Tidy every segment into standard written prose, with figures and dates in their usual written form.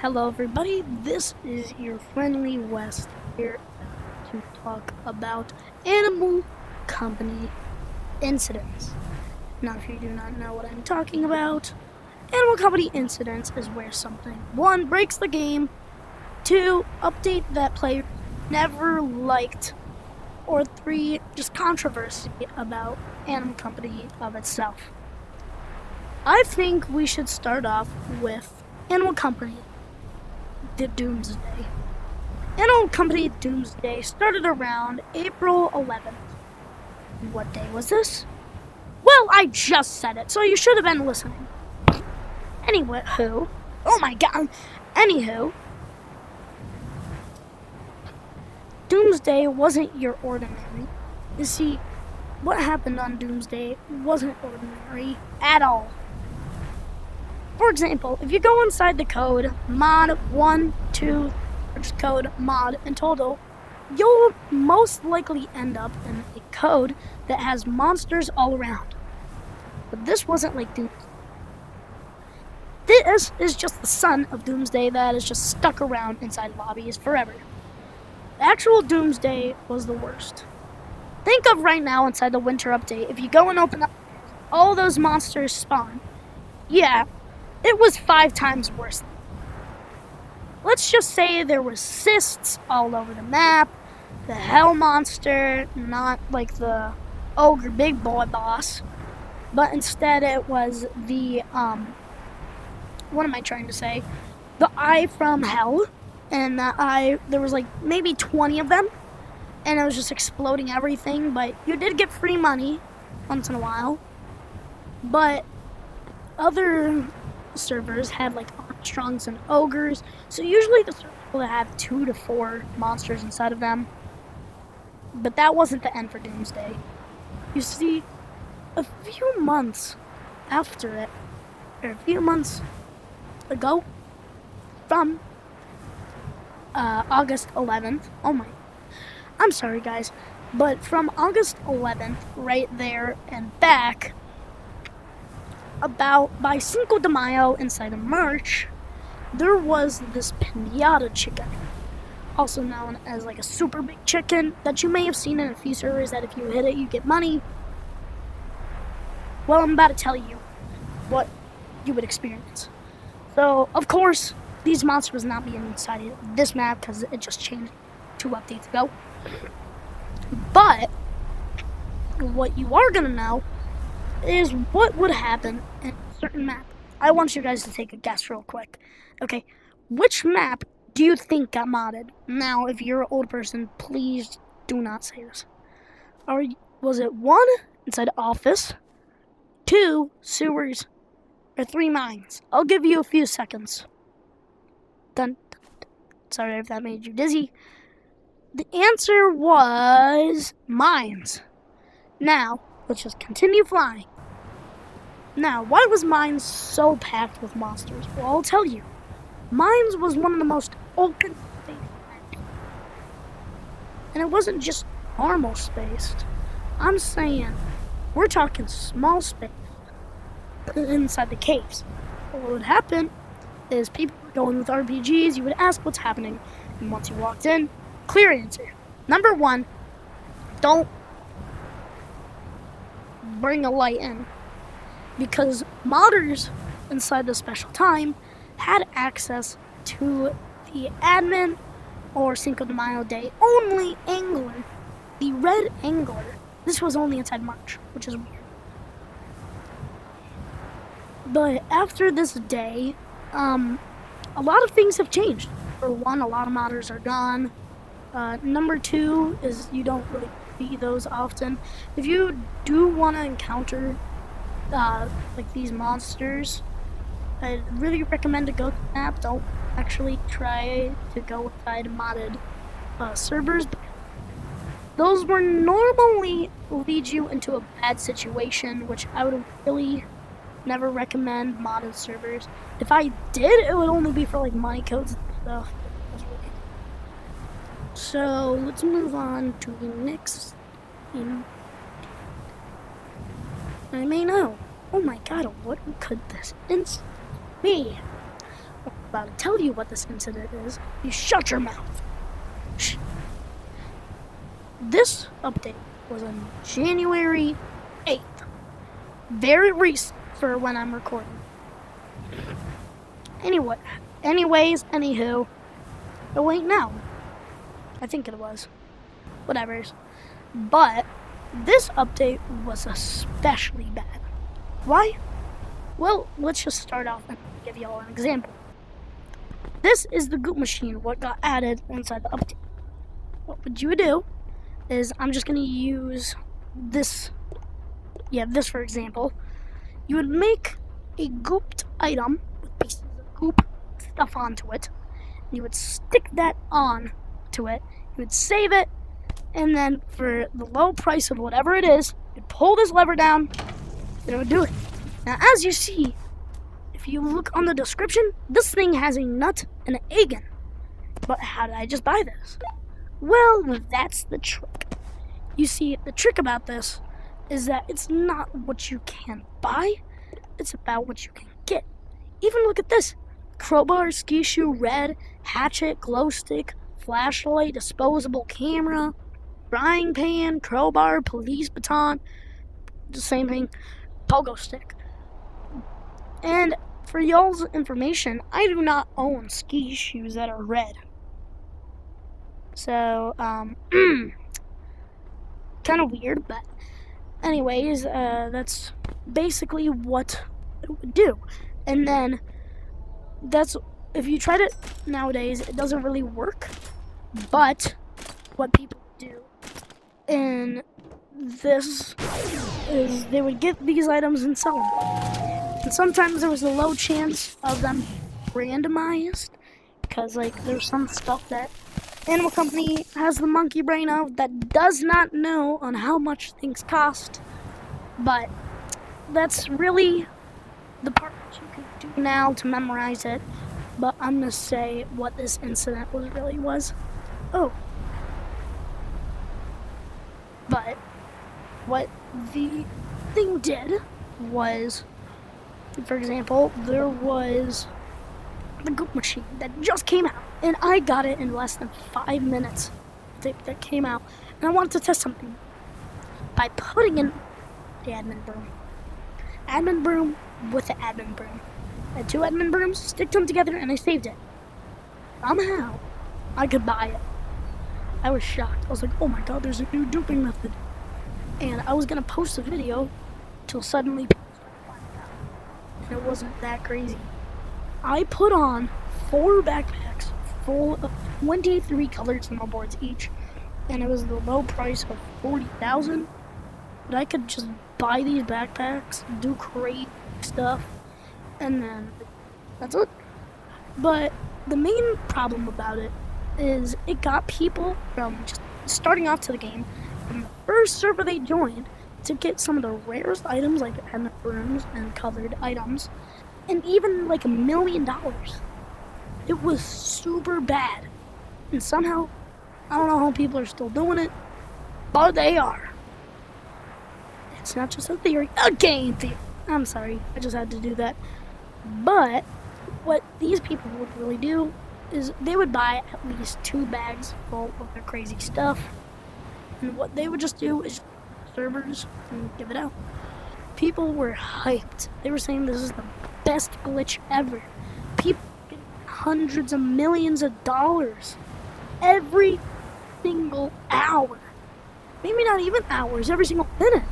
Hello everybody, this is your friendly West here to talk about animal company incidents. Now if you do not know what I'm talking about, animal company incidents is where something 1 breaks the game, 2 update that player never liked, or 3 just controversy about animal company of itself. I think we should start off with Animal Company the Doomsday. Animal Company Doomsday started around April 11th. What day was this? Well, I just said it, so you should have been listening. Anyway, oh my god. Anywho, Doomsday wasn't your ordinary. You see, what happened on Doomsday wasn't ordinary at all. For example, if you go inside the code mod 1, 2, or just code mod in total, you'll most likely end up in a code that has monsters all around. But this wasn't like Doomsday. This is just the son of Doomsday that is just stuck around inside lobbies forever. The actual Doomsday was the worst. Think of right now inside the winter update, if you go and open up, all those monsters spawn. Yeah. It was 5 times worse. Let's just say there were cysts all over the map, the hell monster, not like the ogre big boy boss, but instead it was the, what am I trying to say? The eye from hell, and that eye, there was like maybe 20 of them, and it was just exploding everything, but you did get free money once in a while, but other servers had like Armstrongs and ogres, so usually the servers will have 2 to 4 monsters inside of them. But that wasn't the end for Doomsday. You see, a few months after it, or a few months ago, from August 11th, I'm sorry guys, but from August 11th, right there and back, about by Cinco de Mayo inside of March, there was this pinata chicken, also known as like a super big chicken, that you may have seen in a few servers that if you hit it, you get money. Well, I'm about to tell you what you would experience. So, of course, these monsters will not be inside of this map because it just changed 2 updates ago. But what you are gonna know is what would happen in a certain map. I want you guys to take a guess real quick. Okay, which map do you think got modded? Now, if you're an old person, please do not say this. Was it 1, inside office, 2, sewers, or 3, mines? I'll give you a few seconds. Dun, dun, dun. Sorry if that made you dizzy. The answer was mines. Now, let's just continue flying. Now, why was Mines so packed with monsters? Well, I'll tell you. Mines was one of the most open space maps. And it wasn't just normal spaced. I'm saying, we're talking small space inside the caves. What would happen is people were going with RPGs, you would ask what's happening. And once you walked in, clear answer. Number 1, don't bring a light in, because modders inside the special time had access to the admin or Cinco de Mayo day only angler, the red angler. This was only inside March, which is weird. But after this day, a lot of things have changed. For 1, a lot of modders are gone. Number 2 is you don't really see those often. If you do want to encounter like these monsters, I really recommend to go to the map. Don't actually try to go inside modded servers. Those will normally lead you into a bad situation, which I would really never recommend modded servers. If I did, it would only be for like money codes and stuff. So let's move on to the next thing. I may know. Oh my god, what could this be? about to tell you what this incident is, you shut your mouth. Shh. This update was on January 8th. Very recent for when I'm recording. Anywho. Oh wait, no. I think it was. Whatever. But this update was especially bad. Why? Well, let's just start off and give you all an example. This is the goop machine, what got added inside the update. What would you do is, I'm just going to use this, this for example. You would make a gooped item with pieces of goop stuff onto it. You would stick that on to it. You would save it, and then for the low price of whatever it is, you'd pull this lever down, and it would do it. Now, as you see, if you look on the description, this thing has a nut and an egg in. But how did I just buy this? Well, that's the trick. You see, the trick about this is that it's not what you can buy, it's about what you can get. Even look at this. Crowbar, ski shoe, red, hatchet, glow stick, flashlight, disposable camera, frying pan, crowbar, police baton, the same thing, pogo stick. And for y'all's information, I do not own ski shoes that are red. So, kind of weird, but anyways, that's basically what it would do. And then, if you tried it nowadays, it doesn't really work. But what people do in this is they would get these items and sell them. And sometimes there was a low chance of them randomized, because like there's some stuff that Animal Company has the monkey brain of that does not know on how much things cost. But that's really the part that you can do now to memorize it. But I'm gonna say what this incident really was. Oh. But what the thing did was, for example, there was the goop machine that just came out, and I got it in less than 5 minutes that came out, and I wanted to test something by putting in the admin broom with the admin broom. I had 2 admin brooms, stick them together, and I saved it. Somehow I could buy it. I was shocked. I was like, oh my god, there's a new duping method. And I was gonna post a video till suddenly people started finding out. And it wasn't that crazy. I put on 4 backpacks full of 23 colored snowboards each, and it was the low price of $40,000. But I could just buy these backpacks, do crazy stuff, and then that's it. But the main problem about it is it got people from just starting off to the game, from the first server they joined, to get some of the rarest items like admin brooms and colored items, and even like $1 million. It was super bad, and somehow, I don't know how people are still doing it, but they are. It's not just a theory, a game theory. I'm sorry, I just had to do that. But what these people would really do is they would buy at least 2 bags full of their crazy stuff, and what they would just do is servers and give it out. People were hyped. They were saying this is the best glitch ever. People getting hundreds of millions of dollars every single hour. Maybe not even hours, every single minute.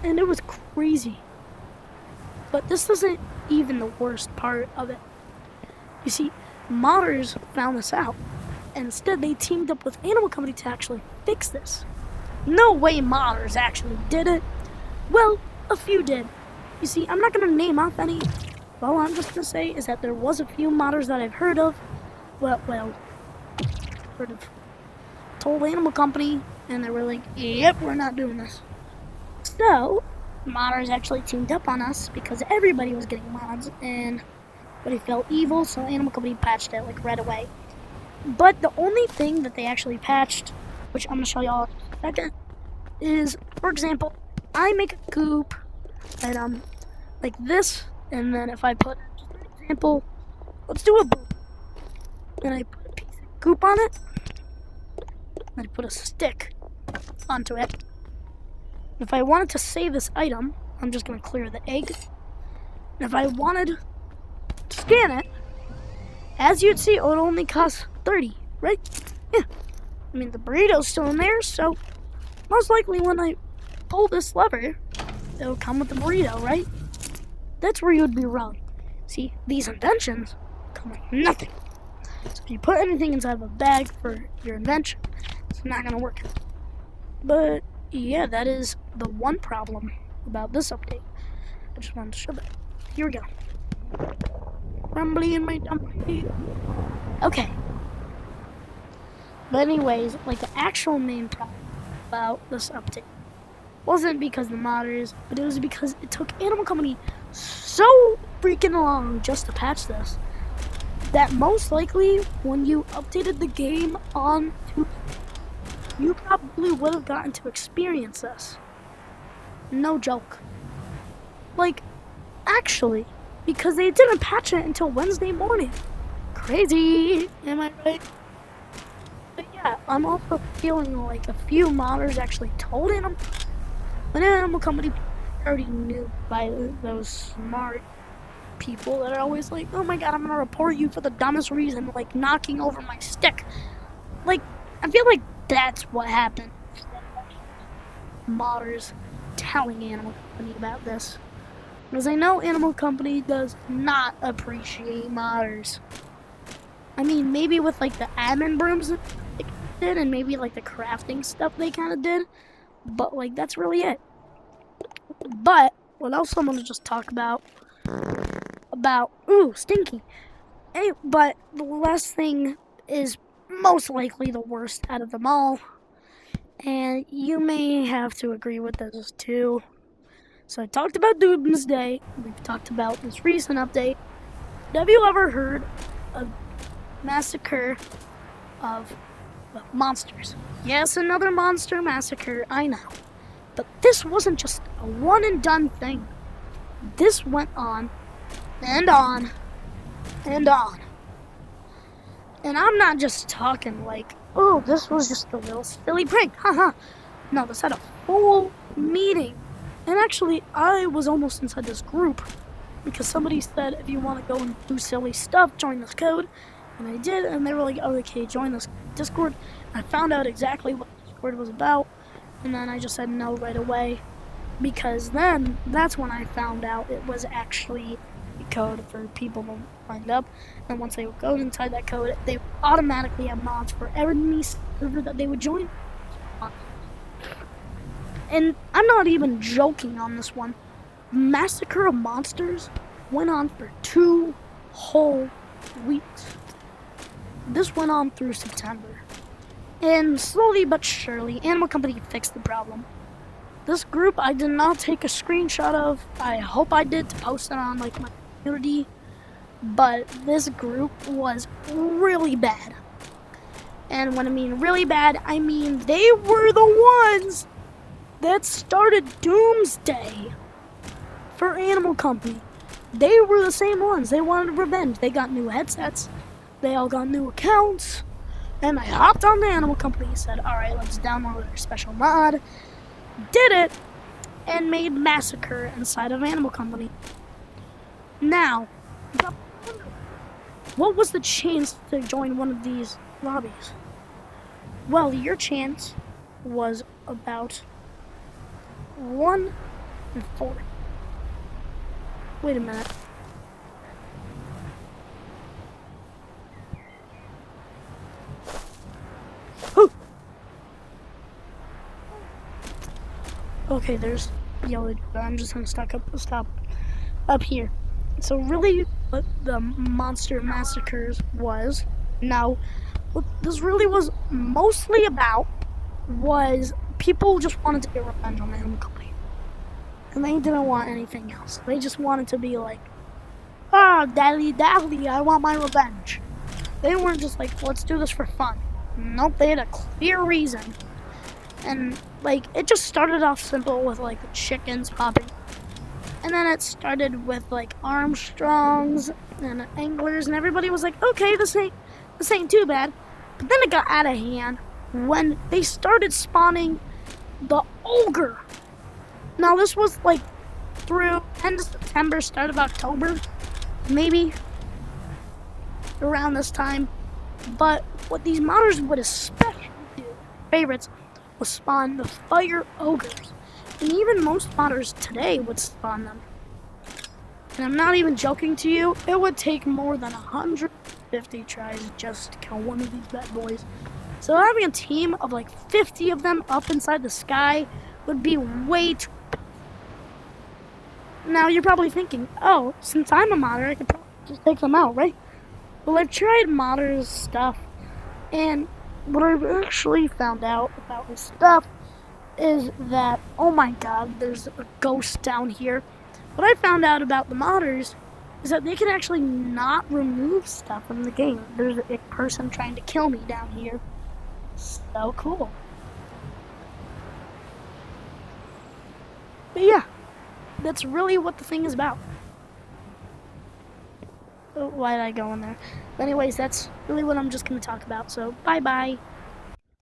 And it was crazy. But this isn't even the worst part of it. You see, modders found this out, and instead they teamed up with Animal Company to actually fix this. No way modders actually did it. Well, a few did. You see, I'm not going to name off any. All I'm just going to say is that there was a few modders that I've heard of. Well, sort of told Animal Company, and they were like, yep, we're not doing this. So, modders actually teamed up on us because everybody was getting mods, and but it felt evil, so Animal Company patched it like right away. But the only thing that they actually patched, which I'm going to show y'all in a second, is, for example, I make a goop item like this, and then if I put, just an example, let's do a boop. And I put a piece of goop on it. And I put a stick onto it. If I wanted to save this item, I'm just going to clear the egg. And if I wanted to scan it, as you'd see, it would only cost 30, right? Yeah. I mean, the burrito's still in there, so most likely when I pull this lever, it'll come with the burrito, right? That's where you would be wrong. See, these inventions come with nothing. So if you put anything inside of a bag for your invention, it's not going to work. But yeah, that is the one problem about this update. I just wanted to show that. Here we go. Rumbly in my dumbly. Okay. But anyways, like the actual main problem about this update wasn't because of the modders, but it was because it took Animal Company so freaking long just to patch this that most likely when you updated the game on Tuesday, you probably would have gotten to experience this. No joke. Like, actually, because they didn't patch it until Wednesday morning. Crazy, am I right? But yeah, I'm also feeling like a few modders actually told Animal Company already knew by those smart people that are always like, oh my god, I'm gonna report you for the dumbest reason, like knocking over my stick. Like, I feel like that's what happened. Modders telling Animal Company about this. Because I know Animal Company does not appreciate modders. I mean, maybe with like the admin brooms that they did, and maybe like the crafting stuff they kind of did. But like, that's really it. But what else I want to just talk about, ooh, stinky. But the last thing is most likely the worst out of them all. And you may have to agree with this too. So I talked about Doomsday. We've talked about this recent update. Have you ever heard of massacre of monsters? Yes, another monster massacre, I know. But this wasn't just a one and done thing. This went on and on and on. And I'm not just talking like, oh, this was just a little silly prank, haha. No, this had a full meeting. And actually, I was almost inside this group because somebody said, if you want to go and do silly stuff, join this code. And I did, and they were like, oh, okay, join this Discord. I found out exactly what Discord was about, and then I just said no right away. Because then, that's when I found out it was actually a code for people to find up. And once they would go inside that code, they would automatically have mods for every server that they would join. And I'm not even joking on this one. Massacre of Monsters went on for 2 whole weeks. This went on through September. And slowly but surely, Animal Company fixed the problem. This group I did not take a screenshot of. I hope I did to post it on like my community. But this group was really bad. And when I mean really bad, I mean they were the ones that started Doomsday for Animal Company. They were the same ones. They wanted revenge. They got new headsets. They all got new accounts. And I hopped on the Animal Company and said, alright, let's download their special mod. Did it, and made Massacre inside of Animal Company. Now, what was the chance to join one of these lobbies? Well, your chance was about 1 in 4. Wait a minute. Whew. Okay, there's yellow. I'm just gonna stop up here. So really, what the Monster Massacres was, now, what this really was mostly about was people just wanted to get revenge on the Animal Company. And they didn't want anything else. They just wanted to be like, ah, daddy, I want my revenge. They weren't just like, let's do this for fun. Nope, they had a clear reason. And, like, it just started off simple with, like, the chickens popping. And then it started with like Armstrongs and anglers, and everybody was like, okay, this ain't too bad. But then it got out of hand when they started spawning the ogre. Now this was like through end of September, start of October, maybe around this time. But what these modders would especially do, favorites, was spawn the fire ogres. And even most modders today would spawn them. And I'm not even joking to you, it would take more than 150 tries just to kill one of these bad boys. So having a team of like 50 of them up inside the sky would be way too... Now you're probably thinking, oh, since I'm a modder, I could probably just take them out, right? Well, I've tried modders stuff, and what I've actually found out about this stuff is that, oh my god, there's a ghost down here. What I found out about the modders is that they can actually not remove stuff from the game. There's a person trying to kill me down here. So cool. But yeah, that's really what the thing is about. Why did I go in there? But anyways, that's really what I'm just going to talk about. So bye-bye.